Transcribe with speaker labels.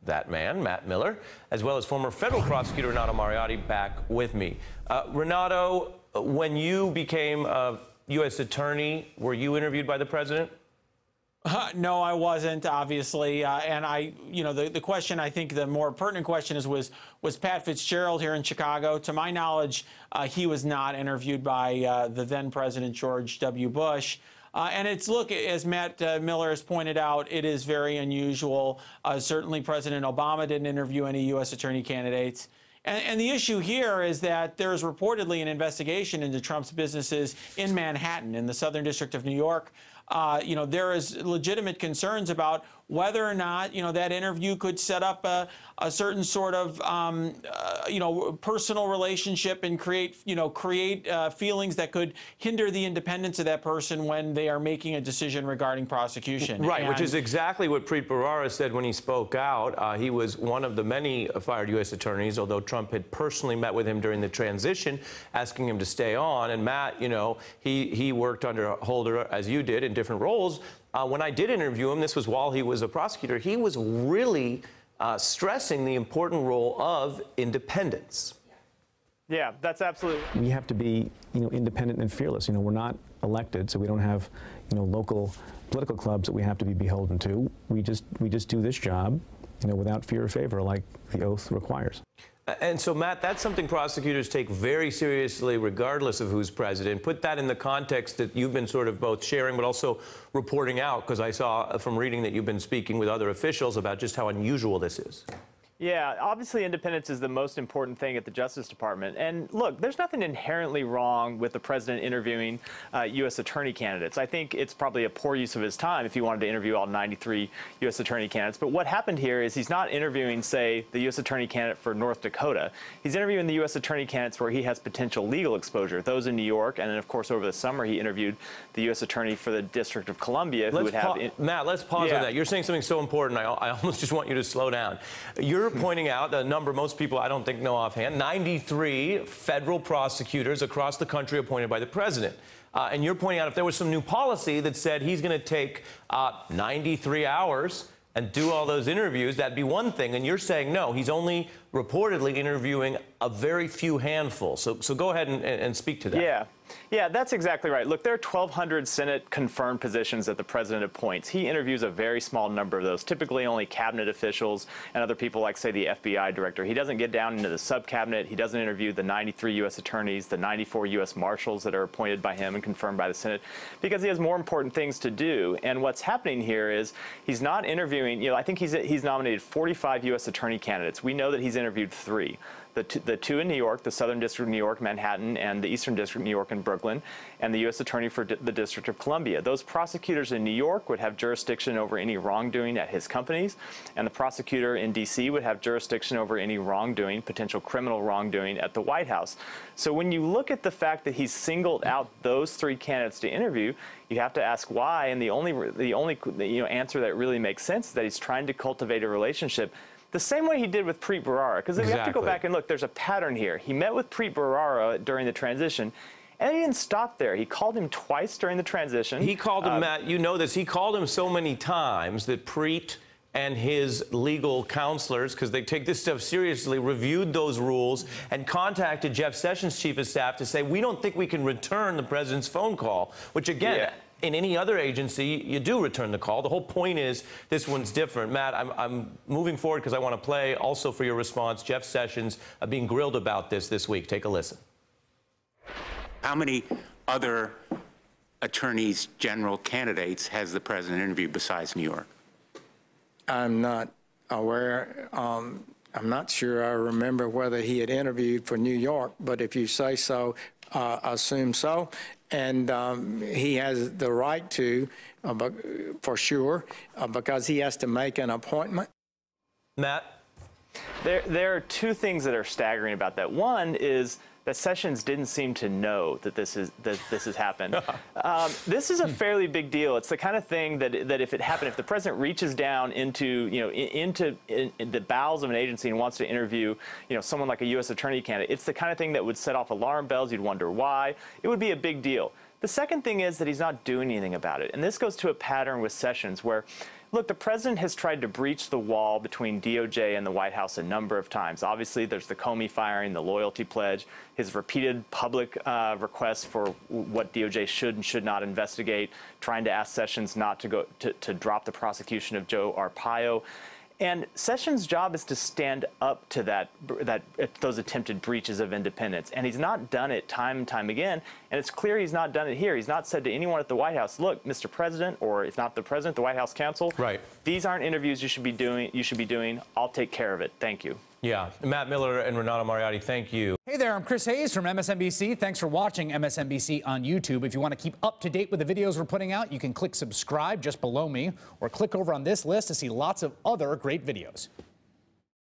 Speaker 1: that man, Matt Miller, as well as former federal prosecutor Renato Mariotti, back with me. Renato, when you became a U.S. attorney, were you interviewed by the president?
Speaker 2: No, I wasn't, obviously. And the question, I think the more pertinent question was Pat Fitzgerald here in Chicago? To my knowledge, he was not interviewed by the then President George W. Bush. And look, as Matt Miller has pointed out, it is very unusual. Certainly, President Obama didn't interview any U.S. attorney candidates. And the issue here is that there is reportedly an investigation into Trump's businesses in Manhattan, in the Southern District of New York. There is legitimate concerns about whether or not, that interview could set up a certain sort of, personal relationship and create feelings that could hinder the independence of that person when they are making a decision regarding prosecution.
Speaker 1: Right, which is exactly what Preet Bharara said when he spoke out. He was one of the many fired U.S. attorneys, although Trump had personally met with him during the transition, asking him to stay on. And Matt, he worked under Holder, as you did, in different roles. When I did interview him, this was while he was a prosecutor, he was really stressing the important role of independence.
Speaker 3: Yeah, that's absolutely.
Speaker 4: We have to be, independent and fearless. We're not elected, so we don't have, local political clubs that we have to be beholden to. We just do this job, without fear or favor, like the oath requires.
Speaker 1: And so, Matt, that's something prosecutors take very seriously, regardless of who's president. Put that in the context that you've been sort of both sharing, but also reporting out, because I saw from reading that you've been speaking with other officials about just how unusual this is.
Speaker 3: Yeah, obviously independence is the most important thing at the Justice Department. And look, there's nothing inherently wrong with the president interviewing U.S. attorney candidates. I think it's probably a poor use of his time if he wanted to interview all 93 U.S. attorney candidates. But what happened here is he's not interviewing, say, the U.S. attorney candidate for North Dakota. He's interviewing the U.S. attorney candidates where he has potential legal exposure, those in New York. And then, of course, over the summer, he interviewed the U.S. attorney for the District of Columbia, who would have...
Speaker 1: Matt, let's pause on that. You're saying something so important, I almost just want you to slow down. You're pointing out the number most people I don't think know offhand, 93 federal prosecutors across the country appointed by the president. And you're pointing out if there was some new policy that said he's going to take 93 hours and do all those interviews, that'd be one thing. And you're saying, no, he's only reportedly interviewing a very few handful. So go ahead and speak to that.
Speaker 3: Yeah, that's exactly right. Look, there are 1,200 Senate confirmed positions that the president appoints. He interviews a very small number of those, typically only cabinet officials and other people like, say, the FBI director. He doesn't get down into the sub-cabinet. He doesn't interview the 93 U.S. attorneys, the 94 U.S. marshals that are appointed by him and confirmed by the Senate, because he has more important things to do. And what's happening here is he's not interviewing, I think he's nominated 45 U.S. attorney candidates. We know that he's interviewed 3. The two in New York, the Southern District of New York, Manhattan, and the Eastern District of New York and Brooklyn, and the U.S. Attorney for the District of Columbia. Those prosecutors in New York would have jurisdiction over any wrongdoing at his companies, and the prosecutor in D.C. would have jurisdiction over any wrongdoing, potential criminal wrongdoing at the White House. So when you look at the fact that he's singled out those 3 candidates to interview, you have to ask why, and the only answer that really makes sense is that he's trying to cultivate a relationship the same way he did with Preet Bharara, because we have to go back and look. There's a pattern here. He met with Preet Bharara during the transition, and he didn't stop there. He called him twice during the transition.
Speaker 1: He called him, Matt, you know this, he called him so many times that Preet and his legal counselors, because they take this stuff seriously, reviewed those rules and contacted Jeff Sessions' chief of staff to say, we don't think we can return the president's phone call, which, again, in any other agency, you do return the call. The whole point is this one's different. Matt, I'm moving forward because I want to play also for your response Jeff Sessions being grilled about this week. Take a listen.
Speaker 5: How many other attorneys general candidates has the president interviewed besides New York?
Speaker 6: I'm not aware. I'm not sure I remember whether he had interviewed for New York, but if you say so, assume so. And he has the right to, for sure, because he has to make an appointment.
Speaker 1: Matt?
Speaker 3: There are 2 things that are staggering about that. One is that Sessions didn't seem to know that this has happened. This is a fairly big deal. It's the kind of thing that if it happened, if the president reaches down into in the bowels of an agency and wants to interview someone like a U.S. attorney candidate, it's the kind of thing that would set off alarm bells. You'd wonder why. It would be a big deal. The second thing is that he's not doing anything about it. And this goes to a pattern with Sessions where Look, the president has tried to breach the wall between DOJ and the White House a number of times. Obviously, there's the Comey firing, the loyalty pledge, his repeated public requests for what DOJ should and should not investigate, trying to ask Sessions not to go to drop the prosecution of Joe Arpaio. And Sessions' job is to stand up to those attempted breaches of independence. And he's not done it time and time again. And it's clear he's not done it here. He's not said to anyone at the White House, look, Mr. President, or if not the President, the White House counsel,
Speaker 1: right,
Speaker 3: these aren't interviews you should be doing. I'll take care of it. Thank you.
Speaker 1: Yeah. Matt Miller and Renato Mariotti, thank you.
Speaker 7: Hey there, I'm Chris Hayes from MSNBC. Thanks for watching MSNBC on YouTube. If you want to keep up to date with the videos we're putting out, you can click subscribe just below me or click over on this list to see lots of other great videos.